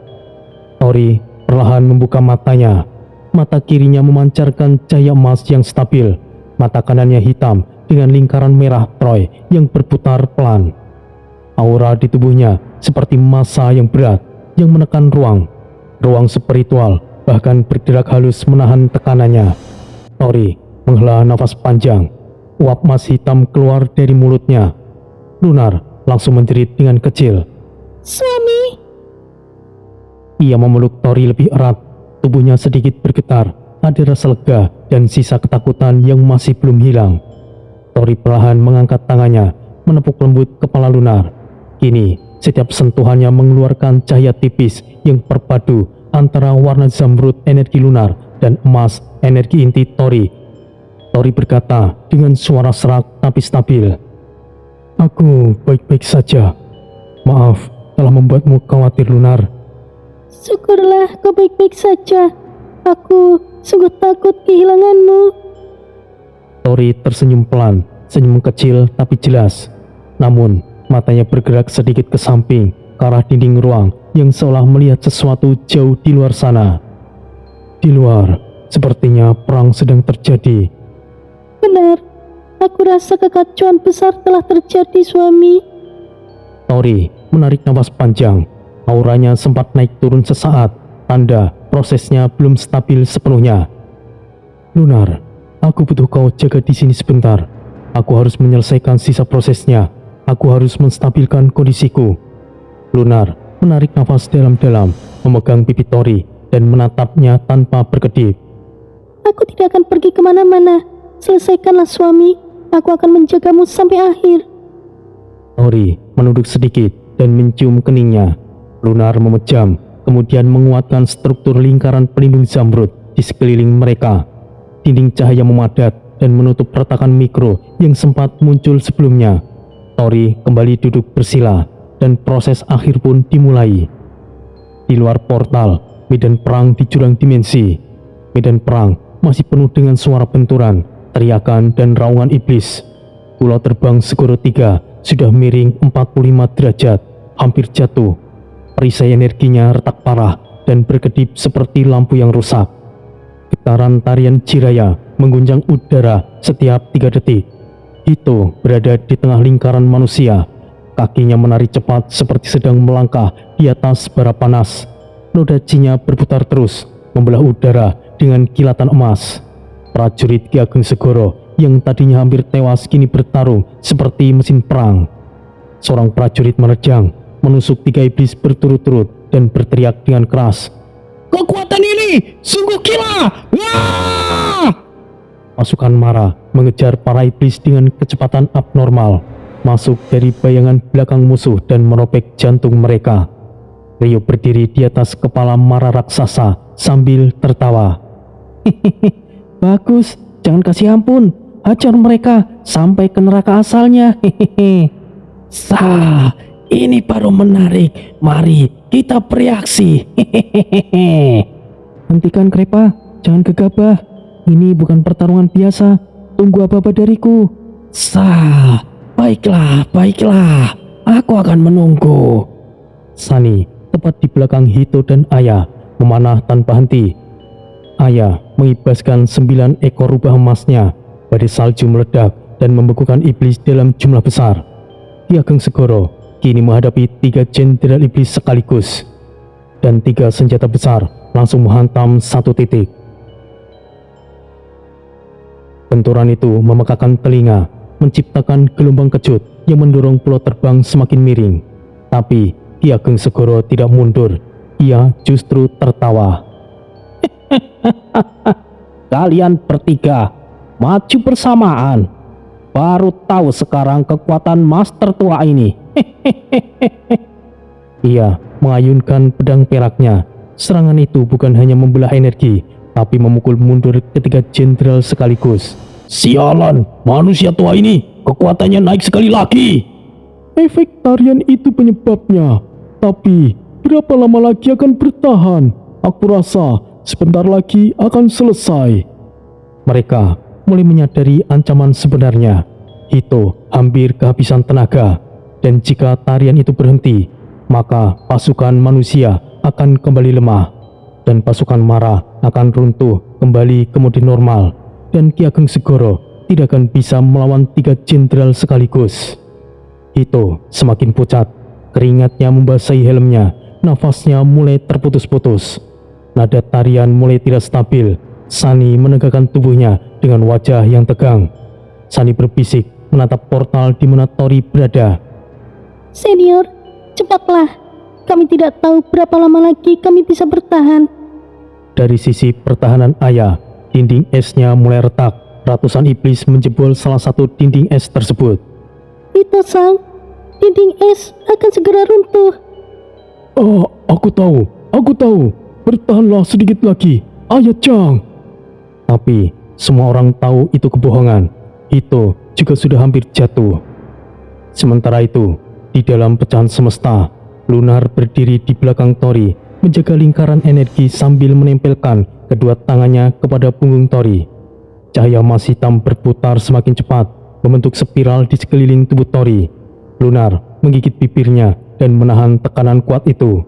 Tori perlahan membuka matanya. Mata kirinya memancarkan cahaya emas yang stabil. Mata kanannya hitam dengan lingkaran merah Troy yang berputar pelan. Aura di tubuhnya seperti massa yang berat yang menekan ruang. Ruang spiritual bahkan bergerak halus menahan tekanannya. Tori menghela nafas panjang. Uap emas hitam keluar dari mulutnya. Lunar langsung menjerit dengan kecil. Suami, Ia memeluk Tori lebih erat. Tubuhnya sedikit bergetar. Ada rasa lega dan sisa ketakutan yang masih belum hilang. Tori perlahan mengangkat tangannya, menepuk lembut kepala Lunar. Kini setiap sentuhannya mengeluarkan cahaya tipis yang berpadu antara warna zamrud energi lunar dan emas energi inti Tori. Tori berkata dengan suara serak tapi stabil. Aku baik-baik saja. Maaf telah membuatmu khawatir, Lunar. syukurlah kau baik-baik saja. Aku sungguh takut kehilanganmu. Tori tersenyum pelan, senyum kecil tapi jelas. Namun matanya bergerak sedikit ke samping, ke arah dinding ruang yang seolah melihat sesuatu jauh di luar sana. Di luar, sepertinya perang sedang terjadi. Benar, aku rasa kekacauan besar telah terjadi, suami. Tori menarik napas panjang. Auranya sempat naik turun sesaat, tanda prosesnya belum stabil sepenuhnya. Lunar, aku butuh kau jaga di sini sebentar. Aku harus menyelesaikan sisa prosesnya. Aku harus menstabilkan kondisiku. Lunar menarik nafas dalam-dalam, memegang pipi Tori dan menatapnya tanpa berkedip. Aku tidak akan pergi kemana-mana. Selesaikanlah, suami. Aku akan menjagamu sampai akhir. Tori menunduk sedikit dan mencium keningnya. Lunar memejam, kemudian menguatkan struktur lingkaran pelindung zamrud di sekeliling mereka. Dinding cahaya memadat dan menutup retakan mikro yang sempat muncul sebelumnya. Tori kembali duduk bersila dan proses akhir pun dimulai. Di luar portal, medan perang di jurang dimensi. Medan perang masih penuh dengan suara benturan, teriakan, dan raungan iblis. Pulau terbang Segoro 3 sudah miring 45 derajat, hampir jatuh. Perisai energinya retak parah dan berkedip seperti lampu yang rusak. Getaran tarian Jiraya mengguncang udara setiap 3 detik. Hito berada di tengah lingkaran manusia. Kakinya menari cepat seperti sedang melangkah di atas bara panas. Noda Chi-nya berputar terus, membelah udara dengan kilatan emas. Prajurit Ki Ageng Segoro yang tadinya hampir tewas kini bertarung seperti mesin perang. Seorang prajurit menerjang, menusuk 3 iblis berturut-turut dan berteriak dengan keras, "Kekuatan ini sungguh gila!" Wah! Pasukan Mara mengejar para iblis dengan kecepatan abnormal, masuk dari bayangan belakang musuh dan merobek jantung mereka. Rio berdiri di atas kepala Mara raksasa sambil tertawa. "Hehehe, bagus, jangan kasih ampun. Hajar mereka sampai ke neraka asalnya. Hehehe. Sah, ini baru menarik. Mari kita bereaksi. Hehehe." "Hentikan Krepa, jangan gegabah. Ini bukan pertarungan biasa. Tunggu apa-apa dariku." "Sah, baiklah, baiklah. Aku akan menunggu." Sunny tepat di belakang Hito dan Aya memanah tanpa henti. Aya mengibaskan 9 ekor rubah emasnya. Badai salju meledak dan membekukan iblis dalam jumlah besar. Ki Ageng Segoro kini menghadapi 3 jenderal iblis sekaligus, dan 3 senjata besar langsung menghantam satu titik. Benturan itu memekakan telinga, menciptakan gelombang kejut yang mendorong pulau terbang semakin miring. Tapi Ki Ageng Segoro tidak mundur, ia justru tertawa. "Kalian bertiga maju bersamaan. Baru tahu sekarang kekuatan master tua ini." Ia mengayunkan pedang peraknya. Serangan itu bukan hanya membelah energi, tapi memukul mundur ketiga jenderal sekaligus. "Sialan, manusia tua ini kekuatannya naik sekali lagi." "Efek tarian itu penyebabnya. Tapi berapa lama lagi akan bertahan? Aku rasa sebentar lagi akan selesai." Mereka mulai menyadari ancaman sebenarnya. Hito hampir kehabisan tenaga, dan jika tarian itu berhenti, maka pasukan manusia akan kembali lemah, dan pasukan Mara akan runtuh kembali ke mode normal, dan Ki Ageng Segoro tidak akan bisa melawan 3 jenderal sekaligus. Hito semakin pucat, keringatnya membasahi helmnya, nafasnya mulai terputus-putus. Nada tarian mulai tidak stabil. Sunny menegakkan tubuhnya dengan wajah yang tegang. Sunny berbisik menatap portal di mana Tori berada. Senior, cepatlah. Kami tidak tahu berapa lama lagi kami bisa bertahan. Dari sisi pertahanan Aya, dinding esnya mulai retak. Ratusan iblis menjebol salah satu dinding es tersebut. Ito-san, dinding es akan segera runtuh. "Oh, aku tahu. Bertahanlah sedikit lagi, Aya-chan." Tapi semua orang tahu itu kebohongan. Hito juga sudah hampir jatuh. Sementara itu, di dalam pecahan semesta, Lunar berdiri di belakang Tori, menjaga lingkaran energi sambil menempelkan kedua tangannya kepada punggung Tori. Cahaya emas hitam berputar semakin cepat, membentuk spiral di sekeliling tubuh Tori. Lunar menggigit bibirnya dan menahan tekanan kuat itu.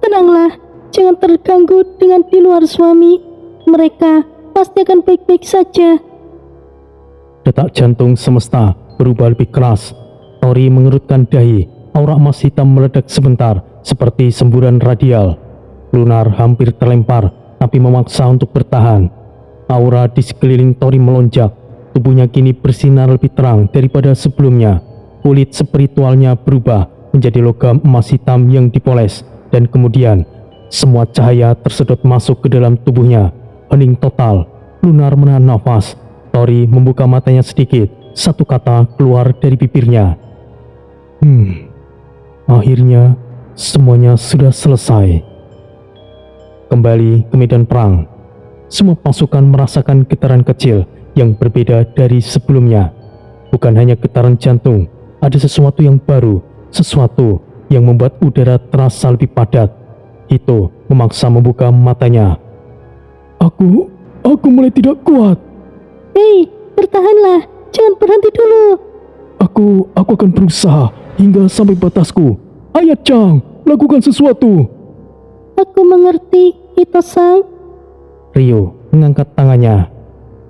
Tenanglah, jangan terganggu dengan di luar suami. Mereka pasti akan baik-baik saja. Detak jantung semesta berubah lebih keras. Tori mengerutkan dahi. Aura emas hitam meledak sebentar, seperti semburan radial. Lunar hampir terlempar, tapi memaksa untuk bertahan. Aura di sekeliling Tori melonjak. Tubuhnya kini bersinar lebih terang daripada sebelumnya. Kulit spiritualnya berubah menjadi logam emas hitam yang dipoles, dan kemudian semua cahaya tersedot masuk ke dalam tubuhnya. Hening total. Lunar menahan nafas. Tori membuka matanya sedikit. Satu kata keluar dari bibirnya. Akhirnya semuanya sudah selesai. Kembali ke medan perang. Semua pasukan merasakan getaran kecil yang berbeda dari sebelumnya. Bukan hanya getaran jantung, ada sesuatu yang baru, sesuatu yang membuat udara terasa lebih padat. Hito memaksa membuka matanya. Aku mulai tidak kuat. Hei, bertahanlah, jangan berhenti dulu. Aku akan berusaha hingga sampai batasku. Ayah Chang, lakukan sesuatu. Aku mengerti, Hito-san. Rio mengangkat tangannya.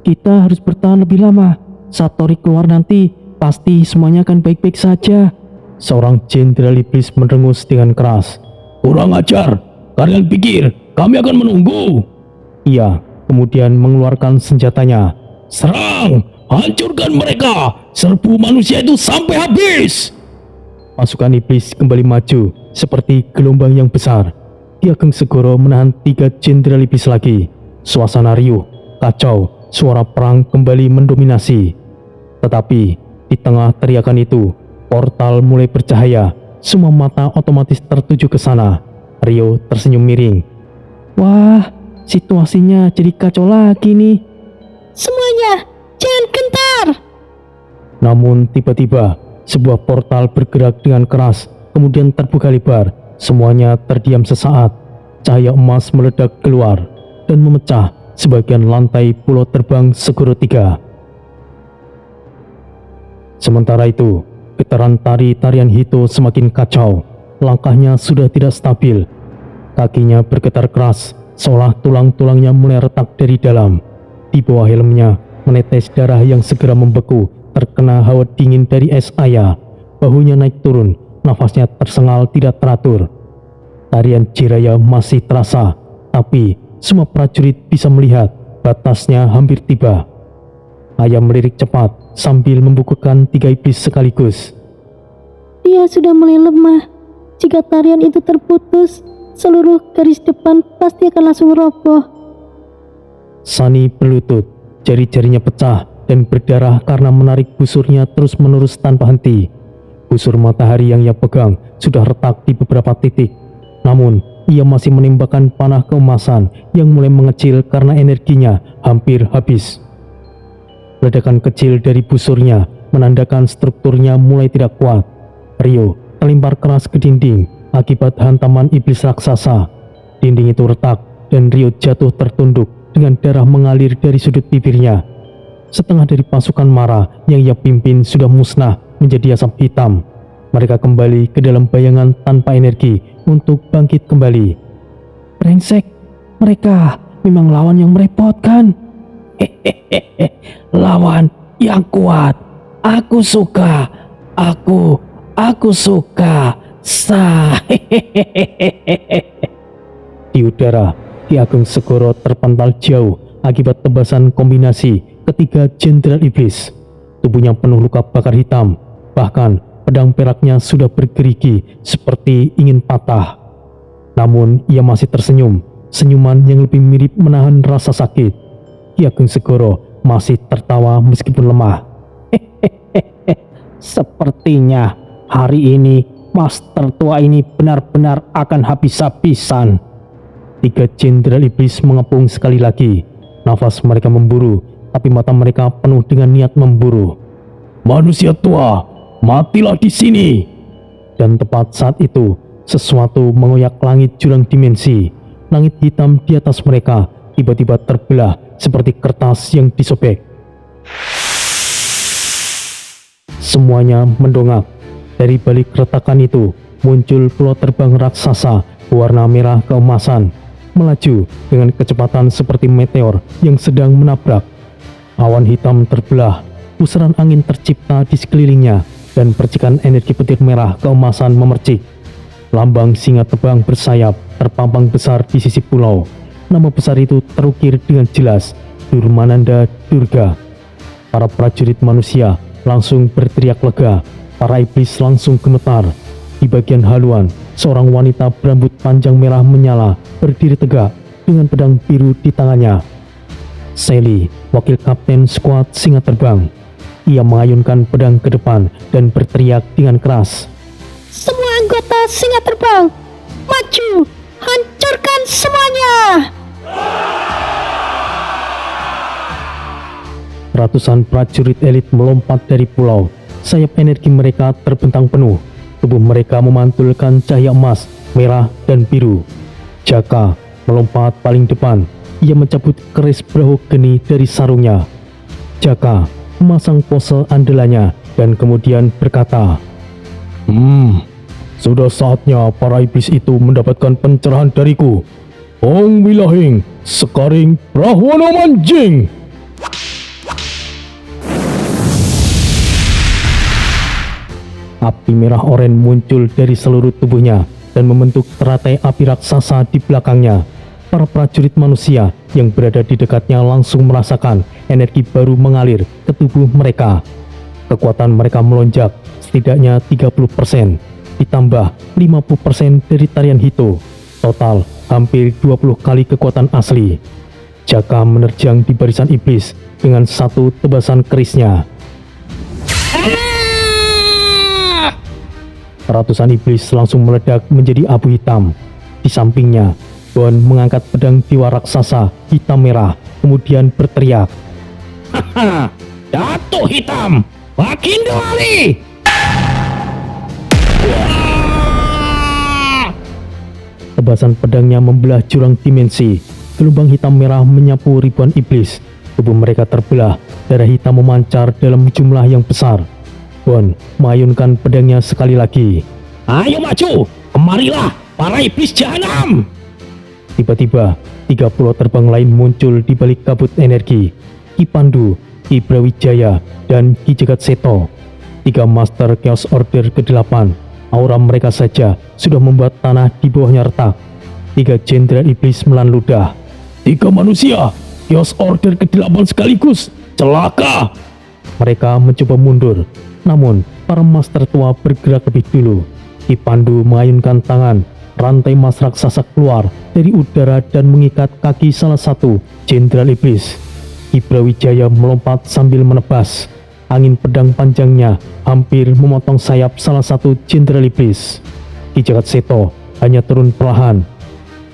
Kita harus bertahan lebih lama. Saat Tori keluar nanti, pasti semuanya akan baik-baik saja. Seorang jenderal iblis merengus dengan keras. Kurang ajar, kalian pikir kami akan menunggu? Ia kemudian mengeluarkan senjatanya. Serang, hancurkan mereka, serbu manusia itu sampai habis. Pasukan iblis kembali maju seperti gelombang yang besar. Ki Ageng Segoro menahan 3 jenderal iblis lagi. Suasana riuh, kacau, suara perang kembali mendominasi. Tetapi di tengah teriakan itu, portal mulai bercahaya. Semua mata otomatis tertuju ke sana. Rio tersenyum miring. Wah, situasinya jadi kacau lagi nih. Semuanya, jangan gentar. Namun tiba-tiba sebuah portal bergerak dengan keras, kemudian terbuka lebar. Semuanya terdiam sesaat. Cahaya emas meledak keluar dan memecah sebagian lantai pulau terbang Segoro 3. Sementara itu, getaran tarian Hito semakin kacau. Langkahnya sudah tidak stabil. Kakinya bergetar keras, seolah tulang-tulangnya mulai retak dari dalam. Di bawah helmnya menetes darah yang segera membeku, terkena hawa dingin dari es ayah. Bahunya naik turun, nafasnya tersengal tidak teratur. Tarian Jiraya masih terasa, tapi semua prajurit bisa melihat batasnya hampir tiba. Ayah melirik cepat sambil membukukan 3 iblis sekaligus. Dia sudah mulai lemah. Jika tarian itu terputus, seluruh garis depan pasti akan langsung roboh. Sani berlutut, jari-jarinya pecah dan berdarah karena menarik busurnya terus-menerus tanpa henti. Busur matahari yang ia pegang sudah retak di beberapa titik. Namun, ia masih menembakkan panah keemasan yang mulai mengecil karena energinya hampir habis. Ledakan kecil dari busurnya menandakan strukturnya mulai tidak kuat. Rio terlempar keras ke dinding akibat hantaman iblis raksasa. Dinding itu retak dan Rio jatuh tertunduk dengan darah mengalir dari sudut bibirnya. Setengah dari pasukan Mara yang ia pimpin sudah musnah menjadi asap hitam. Mereka kembali ke dalam bayangan tanpa energi untuk bangkit kembali. Brengsek, mereka memang lawan yang merepotkan. Hehehe, lawan yang kuat. Aku suka. Aku suka. Di udara, Ki Ageng Segoro terpental jauh akibat tebasan kombinasi ketiga jenderal iblis. Tubuhnya penuh luka bakar hitam, bahkan pedang peraknya sudah bergerigi seperti ingin patah. Namun ia masih tersenyum, senyuman yang lebih mirip menahan rasa sakit. Ki Ageng Segoro masih tertawa meskipun lemah. Sepertinya hari ini master tua ini benar-benar akan habis-habisan. 3 jenderal iblis mengepung sekali lagi. Nafas mereka memburu, tapi mata mereka penuh dengan niat memburu. Manusia tua, matilah di sini. Dan tepat saat itu, sesuatu mengoyak langit jurang dimensi. Langit hitam di atas mereka tiba-tiba terbelah seperti kertas yang disobek. Semuanya mendongak. Dari balik retakan itu muncul pulau terbang raksasa berwarna merah keemasan, melaju dengan kecepatan seperti meteor yang sedang menabrak. Awan hitam terbelah, pusaran angin tercipta di sekelilingnya, dan percikan energi petir merah keemasan memercik. Lambang singa terbang bersayap terpampang besar di sisi pulau. Nama besar itu terukir dengan jelas, Durmananda Durga. Para prajurit manusia langsung berteriak lega. Para iblis langsung gemetar. Di bagian haluan, seorang wanita berambut panjang merah menyala berdiri tegak dengan pedang biru di tangannya. Sally, wakil kapten skuad singa terbang. Ia mengayunkan pedang ke depan dan berteriak dengan keras. Semua anggota singa terbang, maju, hancurkan semuanya. Ratusan prajurit elit melompat dari pulau. Sayap energi mereka terbentang penuh. Tubuh mereka memantulkan cahaya emas, merah, dan biru. Jaka melompat paling depan. Ia mencabut keris perahu geni dari sarungnya. Jaka memasang pose andalannya dan kemudian berkata, sudah saatnya para iblis itu mendapatkan pencerahan dariku. Ong Wilahing, Sekaring Prahwana Manjing. Api merah oren muncul dari seluruh tubuhnya dan membentuk teratai api raksasa di belakangnya. Para prajurit manusia yang berada di dekatnya langsung merasakan energi baru mengalir ke tubuh mereka. Kekuatan mereka melonjak setidaknya 30%, ditambah 50% dari tarian Hito. Total hampir 20 kali kekuatan asli. Jaka menerjang di barisan iblis dengan satu tebasan kerisnya. Ratusan iblis langsung meledak menjadi abu hitam. Di sampingnya, Bon mengangkat pedang dewa raksasa hitam merah, kemudian berteriak, "Haha, Datuk Hitam, Baginda Ali!" Tebasan pedangnya membelah jurang dimensi. Gelombang hitam merah menyapu ribuan iblis. Tubuh mereka terbelah, darah hitam memancar dalam jumlah yang besar. Bon mengayunkan pedangnya sekali lagi. "Ayo maju, kemarilah para iblis jahanam!" Tiba-tiba, 3 pulau terbang lain muncul di balik kabut energi. Ki Pandu, Ki Brawijaya, dan Ki Jagat Seto. 3 Master Chaos Order ke-8. Aura mereka saja sudah membuat tanah di bawahnya retak. 3 Jenderal Iblis melan ludah. 3 manusia, Chaos Order ke-8 sekaligus, celaka! Mereka mencoba mundur, namun para master tua bergerak lebih dulu. Ki Pandu mengayunkan tangan, rantai emas raksasa keluar dari udara dan mengikat kaki salah satu Jenderal Iblis. Ki Brawijaya melompat sambil menebas. Angin pedang panjangnya hampir memotong sayap salah satu Jenderal Iblis. Ki Jagat Seto hanya turun perlahan.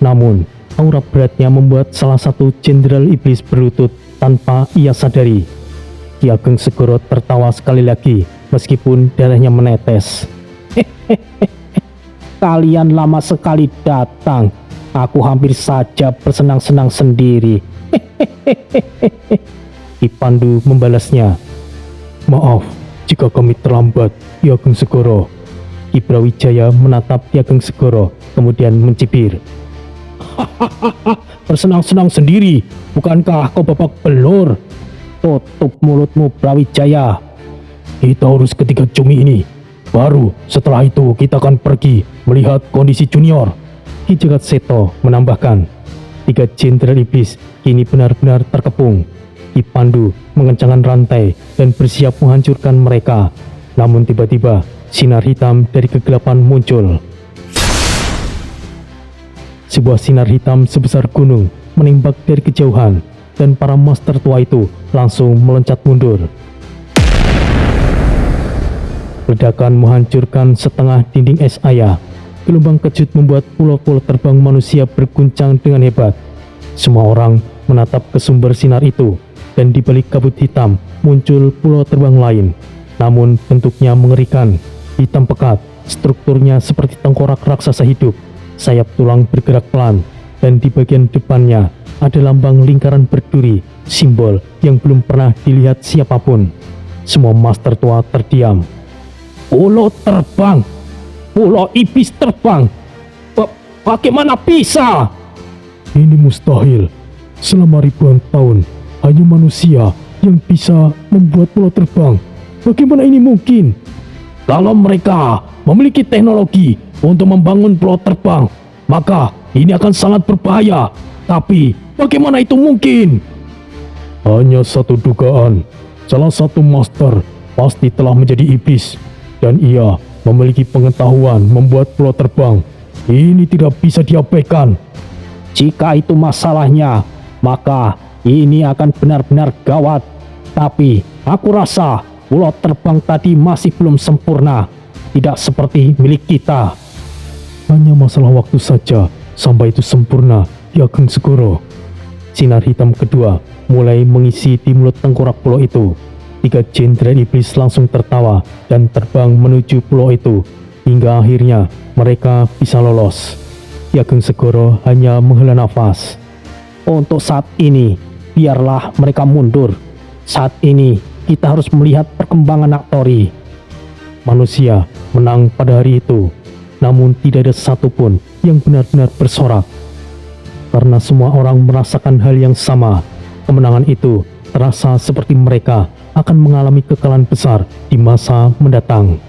Namun, aura beratnya membuat salah satu Jenderal Iblis berlutut tanpa ia sadari. Ki Ageng Segoro tertawa sekali lagi meskipun darahnya menetes. Kalian lama sekali datang. Aku hampir saja bersenang-senang sendiri. Ki Pandu membalasnya. "Maaf jika kami terlambat, Ki Ageng Segoro." Ki Brawijaya menatap Ki Ageng Segoro, kemudian mencibir. Bersenang-senang sendiri, bukankah kau babak belur? Tutup mulutmu, Brawijaya. Kita urus ketiga cumi ini. Baru setelah itu kita akan pergi melihat kondisi junior. Ki Jagat Seto menambahkan. 3 Jenderal Iblis kini benar-benar terkepung. Ki Pandu mengencangkan rantai dan bersiap menghancurkan mereka. Namun tiba-tiba sinar hitam dari kegelapan muncul. Sebuah sinar hitam sebesar gunung menembak dari kejauhan dan para master tua itu langsung meloncat mundur. Ledakan menghancurkan setengah dinding es ayah. Gelombang kejut membuat pulau-pulau terbang manusia berguncang dengan hebat. Semua orang menatap ke sumber sinar itu, dan di balik kabut hitam muncul pulau terbang lain. Namun bentuknya mengerikan, hitam pekat, strukturnya seperti tengkorak raksasa hidup. Sayap tulang bergerak pelan, dan di bagian depannya ada lambang lingkaran berduri, simbol yang belum pernah dilihat siapapun. Semua master tua terdiam. Pulau terbang, pulau iblis terbang. Bagaimana bisa? Ini mustahil. Selama ribuan tahun, hanya manusia yang bisa membuat pulau terbang. Bagaimana ini mungkin? Kalau mereka memiliki teknologi untuk membangun pulau terbang, maka ini akan sangat berbahaya. Tapi bagaimana itu mungkin? Hanya satu dugaan. Salah satu master pasti telah menjadi iblis, dan ia memiliki pengetahuan membuat pulau terbang. Ini tidak bisa diabaikan. Jika itu masalahnya, maka ini akan benar-benar gawat. Tapi aku rasa pulau terbang tadi masih belum sempurna, tidak seperti milik kita. Hanya masalah waktu saja sampai itu sempurna, Ki Ageng Segoro. Sinar hitam kedua mulai mengisi di mulut tengkorak pulau itu. 3 jenderal iblis langsung tertawa dan terbang menuju pulau itu, hingga akhirnya mereka bisa lolos. Ki Ageng Segoro hanya menghela nafas. Untuk saat ini, biarlah mereka mundur. Saat ini, kita harus melihat perkembangan Aktori. Manusia menang pada hari itu, namun tidak ada satupun yang benar-benar bersorak. Karena semua orang merasakan hal yang sama, kemenangan itu terasa seperti mereka akan mengalami kekalahan besar di masa mendatang.